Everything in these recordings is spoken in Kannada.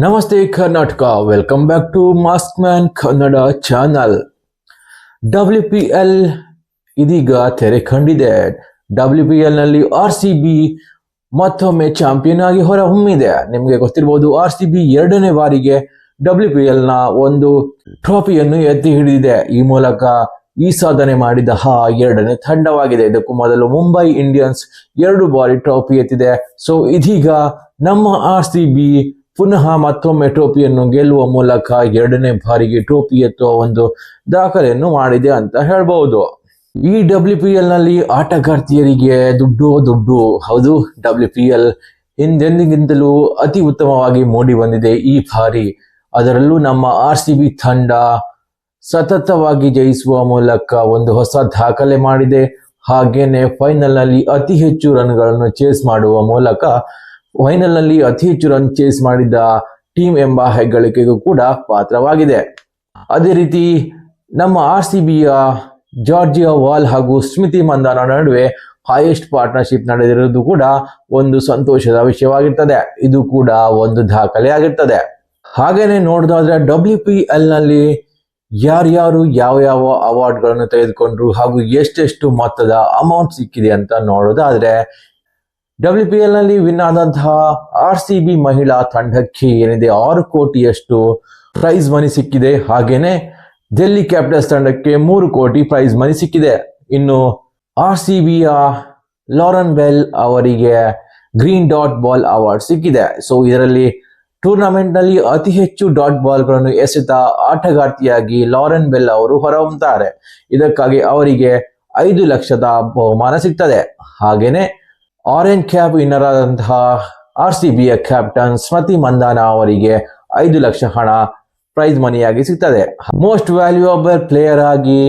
ನಮಸ್ತೆ Karnataka, welcome back to mask man Kannada channel. WPL ಇದೀಗ ತೆರೆ ಕಂಡಿದೆ. WPL ನಲ್ಲಿ RCB ಮತ್ತೊಮ್ಮೆ ಚಾಂಪಿಯನ್ ಆಗಿ ಹೊರಹೊಮ್ಮಿದೆ. ನಿಮಗೆ ಗೊತ್ತಿರಬಹುದು, RCB ಎರಡನೇ ಬಾರಿಗೆ WPL ನ ಒಂದು ಟ್ರೋಫಿಯನ್ನು ಎತ್ತಿ ಹಿಡಿದಿದೆ. ಈ ಮೂಲಕ ಈ ಸಾಧನೆ ಮಾಡಿದ ಎರಡನೇ ತಂಡವಾಗಿದೆ. ಇದಕ್ಕೂ ಮೊದಲು ಮುಂಬೈ ಇಂಡಿಯನ್ಸ್ 2 ಬಾರಿ ಟ್ರೋಫಿ ಎತ್ತಿದೆ. ಸೊ ಇದೀಗ ನಮ್ಮ RCB ಪುನಃ ಮತ್ತೊಮ್ಮೆ ಟ್ರೋಫಿಯನ್ನು ಗೆಲ್ಲುವ ಮೂಲಕ ಎರಡನೇ ಬಾರಿಗೆ ಟ್ರೋಫಿ ಎತ್ತುವ ಒಂದು ದಾಖಲೆಯನ್ನು ಮಾಡಿದೆ ಅಂತ ಹೇಳ್ಬಹುದು. ಈ WPL ನಲ್ಲಿ ಆಟಗಾರ್ತಿಯರಿಗೆ ದುಡ್ಡು. ಹೌದು, WPL ಹಿಂದೆಂದಿಗಿಂತಲೂ ಅತಿ ಉತ್ತಮವಾಗಿ ಮೂಡಿ ಬಂದಿದೆ ಈ ಬಾರಿ. ಅದರಲ್ಲೂ ನಮ್ಮ RCB ತಂಡ ಸತತವಾಗಿ ಜಯಿಸುವ ಮೂಲಕ ಒಂದು ಹೊಸ ದಾಖಲೆ ಮಾಡಿದೆ. ಹಾಗೇನೆ ಫೈನಲ್ ನಲ್ಲಿ ಅತಿ ಹೆಚ್ಚು ರನ್ಗಳನ್ನು ಚೇಸ್ ಮಾಡುವ ಮೂಲಕ ಫೈನಲ್ ನಲ್ಲಿ ಅತಿ ಹೆಚ್ಚು ರನ್ ಚೇಸ್ ಮಾಡಿದ ಟೀಮ್ ಎಂಬ ಹೆಗ್ಗಳಿಕೆಗೂ ಕೂಡ ಪಾತ್ರವಾಗಿದೆ. ಅದೇ ರೀತಿ ನಮ್ಮ RCBಯ ಜಾರ್ಜಿಯಾ ವಾಲ್ ಹಾಗೂ ಸ್ಮೃತಿ ಮಂದಾನ ನಡುವೆ ಹೈಯೆಸ್ಟ್ ಪಾರ್ಟ್ನರ್ಶಿಪ್ ನಡೆದಿರುವುದು ಕೂಡ ಒಂದು ಸಂತೋಷದ ವಿಷಯವಾಗಿರ್ತದೆ. ಇದು ಕೂಡ ಒಂದು ದಾಖಲೆ ಆಗಿರ್ತದೆ. ಹಾಗೇನೆ ನೋಡೋದಾದ್ರೆ WPL ನಲ್ಲಿ ಯಾರ್ಯಾರು ಯಾವ ಅವಾರ್ಡ್ಗಳನ್ನು ತೆಗೆದುಕೊಂಡ್ರು ಹಾಗೂ ಎಷ್ಟೆಷ್ಟು ಮೊತ್ತದ ಅಮೌಂಟ್ ಸಿಕ್ಕಿದೆ ಅಂತ ನೋಡೋದಾದ್ರೆ, WPL ನಲ್ಲಿ ವಿನ್ ಆದಂತಹ RCB ಮಹಿಳಾ ತಂಡಕ್ಕೆ ಏನಿದೆ 6 ಕೋಟಿಯಷ್ಟು ಪ್ರೈಸ್ ಮನಿ ಸಿಕ್ಕಿದೆ. ಹಾಗೇನೆ ಡೆಲ್ಲಿ ಕ್ಯಾಪಿಟಲ್ಸ್ ತಂಡಕ್ಕೆ 3 ಕೋಟಿ ಪ್ರೈಸ್ ಮನಿ ಸಿಕ್ಕಿದೆ. ಇನ್ನು RCBಯ ಲಾರೆನ್ ಬೆಲ್ ಅವರಿಗೆ ಗ್ರೀನ್ ಡಾಟ್ ಬಾಲ್ ಅವಾರ್ಡ್ ಸಿಕ್ಕಿದೆ. ಸೊ ಇದರಲ್ಲಿ ಟೂರ್ನಮೆಂಟ್ ನಲ್ಲಿ ಅತಿ ಹೆಚ್ಚು ಡಾಟ್ ಬಾಲ್ ಗಳನ್ನು ಎಸೆತ ಆಟಗಾರ್ತಿಯಾಗಿ ಲಾರೆನ್ ಬೆಲ್ ಅವರು ಹೊರಹೊಮ್ಮುತ್ತಾರೆ. ಇದಕ್ಕಾಗಿ ಅವರಿಗೆ 5 ಲಕ್ಷದ ಬಹುಮಾನ ಸಿಗ್ತದೆ. ಹಾಗೇನೆ ಆರೆಂಜ್ ಕ್ಯಾಪ್ ವಿನ್ನರ್ ಆದಂತಹ RCBಯ ಕ್ಯಾಪ್ಟನ್ ಸ್ಮೃತಿ ಮಂದಾನ ಅವರಿಗೆ 5 ಲಕ್ಷ ಹಣ ಪ್ರೈಸ್ ಮನಿಯಾಗಿ ಸಿಗ್ತದೆ. ಮೋಸ್ಟ್ ವ್ಯಾಲ್ಯೂಯಬಲ್ ಪ್ಲೇಯರ್ ಆಗಿ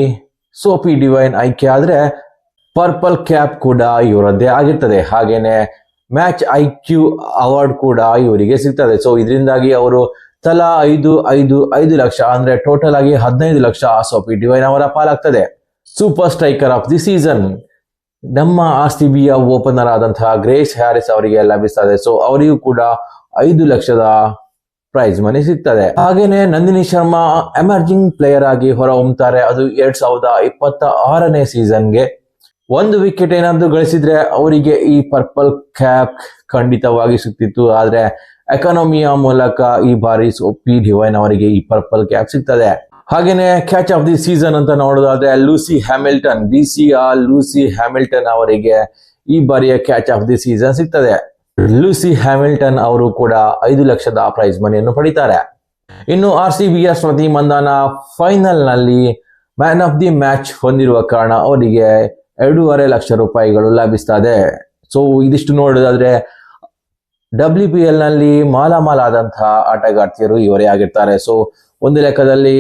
ಸೋಫಿ ಡಿವೈನ್ ಆಯ್ಕೆ ಆದ್ರೆ ಪರ್ಪಲ್ ಕ್ಯಾಪ್ ಕೂಡ ಇವರದ್ದೇ ಆಗಿರ್ತದೆ. ಹಾಗೇನೆ ಮ್ಯಾಚ್ IQ ಅವಾರ್ಡ್ ಕೂಡ ಇವರಿಗೆ ಸಿಗ್ತದೆ. ಸೊ ಇದರಿಂದಾಗಿ ಅವರು ತಲಾ 5 ಲಕ್ಷ ಅಂದ್ರೆ ಟೋಟಲ್ ಆಗಿ 15 ಲಕ್ಷ ಸೋಫಿ ಡಿವೈನ್ ಅವರ ಪಾಲಾಗ್ತದೆ. Super striker of the season ನಮ್ಮ RCBಯ ಓಪನರ್ ಆದಂತಹ ಗ್ರೇಸ್ ಹ್ಯಾರಿಸ್ ಅವರಿಗೆ ಲಭಿಸ್ತದೆ. ಸೊ ಅವರಿಗೂ ಕೂಡ 5 ಲಕ್ಷದ ಪ್ರೈಸ್ ಮನಿ ಸಿಗ್ತದೆ. ಹಾಗೇನೆ ನಂದಿನಿ ಶರ್ಮಾ ಎಮರ್ಜಿಂಗ್ ಪ್ಲೇಯರ್ ಆಗಿ ಹೊರಹೊಮ್ಮುತ್ತಾರೆ. ಅದು 2026ನೇ ಸೀಸನ್ಗೆ 1 ವಿಕೆಟ್ ಏನಾದ್ರು ಗಳಿಸಿದ್ರೆ ಅವರಿಗೆ ಈ ಪರ್ಪಲ್ ಕ್ಯಾಪ್ ಖಂಡಿತವಾಗಿ ಸಿಗ್ತಿತ್ತು. ಆದ್ರೆ ಎಕಾನಮಿಯ ಮೂಲಕ ಈ ಬಾರಿ ಸೋಫಿ ಡಿವೈನ್ ಅವರಿಗೆ ಈ ಪರ್ಪಲ್ ಕ್ಯಾಪ್ ಸಿಗ್ತದೆ. ಹಾಗೇನೆ ಕ್ಯಾಚ್ ಆಫ್ ದಿ ಸೀಸನ್ ಅಂತ ನೋಡೋದಾದ್ರೆ ಲೂಸಿ ಹ್ಯಾಮಿಲ್ಟನ್, BCಯ ಲೂಸಿ ಹ್ಯಾಮಿಲ್ಟನ್ ಅವರಿಗೆ ಈ ಬಾರಿಯ ಕ್ಯಾಚ್ ಆಫ್ ದಿ ಸೀಸನ್ ಸಿಗ್ತದೆ. ಲೂಸಿ ಹ್ಯಾಮಿಲ್ಟನ್ ಅವರು ಕೂಡ 5 ಲಕ್ಷದ ಪ್ರೈಸ್ ಮನಿಯನ್ನು ಪಡಿತಾರೆ. ಇನ್ನು RCBಯ ಸ್ಮೃತಿ ಮಂದಾನ ಫೈನಲ್ ನಲ್ಲಿ ಮ್ಯಾನ್ ಆಫ್ ದಿ ಮ್ಯಾಚ್ ಹೊಂದಿರುವ ಕಾರಣ ಅವರಿಗೆ 2.5 ಲಕ್ಷ ರೂಪಾಯಿಗಳು ಲಭಿಸ್ತದೆ. ಸೊ ಇದಿಷ್ಟು ನೋಡೋದಾದ್ರೆ WPL ನಲ್ಲಿ ಮಾಲಾಮಾಲಾದಂತಹ ಆಟಗಾರ್ತಿಯರು ಇವರೇ ಆಗಿರ್ತಾರೆ. ಸೊ ಒಂದು ಲೆಕ್ಕದಲ್ಲಿ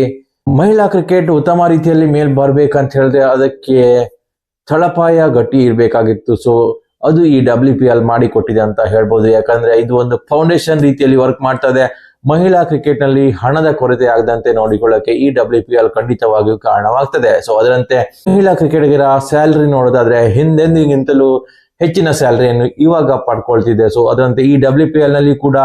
ಮಹಿಳಾ ಕ್ರಿಕೆಟ್ ಉತ್ತಮ ರೀತಿಯಲ್ಲಿ ಮೇಲ್ ಬರ್ಬೇಕಂತ ಹೇಳಿದ್ರೆ ಅದಕ್ಕೆ ತಳಪಾಯ ಗಟ್ಟಿ ಇರಬೇಕಾಗಿತ್ತು. ಸೊ ಅದು ಈ WPL ಮಾಡಿಕೊಟ್ಟಿದೆ ಅಂತ ಹೇಳ್ಬೋದು. ಯಾಕಂದ್ರೆ ಇದು ಒಂದು ಫೌಂಡೇಶನ್ ರೀತಿಯಲ್ಲಿ ವರ್ಕ್ ಮಾಡ್ತದೆ. ಮಹಿಳಾ ಕ್ರಿಕೆಟ್ ನಲ್ಲಿ ಹಣದ ಕೊರತೆ ಆಗದಂತೆ ನೋಡಿಕೊಳ್ಳಕ್ಕೆ ಈ WPL ಖಂಡಿತವಾಗಿಯೂ ಕಾರಣವಾಗ್ತದೆ. ಸೊ ಅದರಂತೆ ಮಹಿಳಾ ಕ್ರಿಕೆಟ್ಗಿರ ಸ್ಯಾಲರಿ ನೋಡೋದಾದ್ರೆ ಹಿಂದೆಂದಿಗಿಂತಲೂ ಹೆಚ್ಚಿನ ಸ್ಯಾಲರಿಯನ್ನು ಇವಾಗ ಪಡ್ಕೊಳ್ತಿದೆ. ಸೊ ಅದರಂತೆ ಈ WPL ನಲ್ಲಿ ಕೂಡ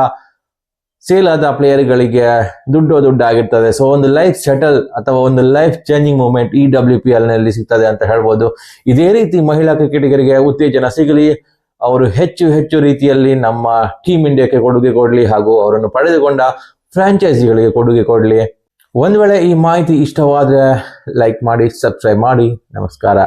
ಸೇಲ್ ಆದ ಪ್ಲೇಯರ್ಗಳಿಗೆ ದುಡ್ಡು ಆಗಿರ್ತದೆ. ಸೊ ಒಂದು ಲೈಫ್ ಸೆಟಲ್ ಅಥವಾ ಒಂದು ಲೈಫ್ ಚೇಂಜಿಂಗ್ ಮೂಮೆಂಟ್ ಈ WPL ನಲ್ಲಿ ಸಿಗ್ತದೆ ಅಂತ ಹೇಳ್ಬೋದು. ಇದೇ ರೀತಿ ಮಹಿಳಾ ಕ್ರಿಕೆಟಿಗರಿಗೆ ಉತ್ತೇಜನ ಸಿಗಲಿ, ಅವರು ಹೆಚ್ಚು ರೀತಿಯಲ್ಲಿ ನಮ್ಮ ಟೀಮ್ ಇಂಡಿಯಾಕ್ಕೆ ಕೊಡುಗೆ ಕೊಡಲಿ ಹಾಗೂ ಅವರನ್ನು ಪಡೆದುಕೊಂಡ ಫ್ರಾಂಚೈಸಿಗಳಿಗೆ ಕೊಡುಗೆ ಕೊಡಲಿ. ಒಂದ್ ವೇಳೆ ಈ ಮಾಹಿತಿ ಇಷ್ಟವಾದ್ರೆ ಲೈಕ್ ಮಾಡಿ, ಸಬ್ಸ್ಕ್ರೈಬ್ ಮಾಡಿ. ನಮಸ್ಕಾರ.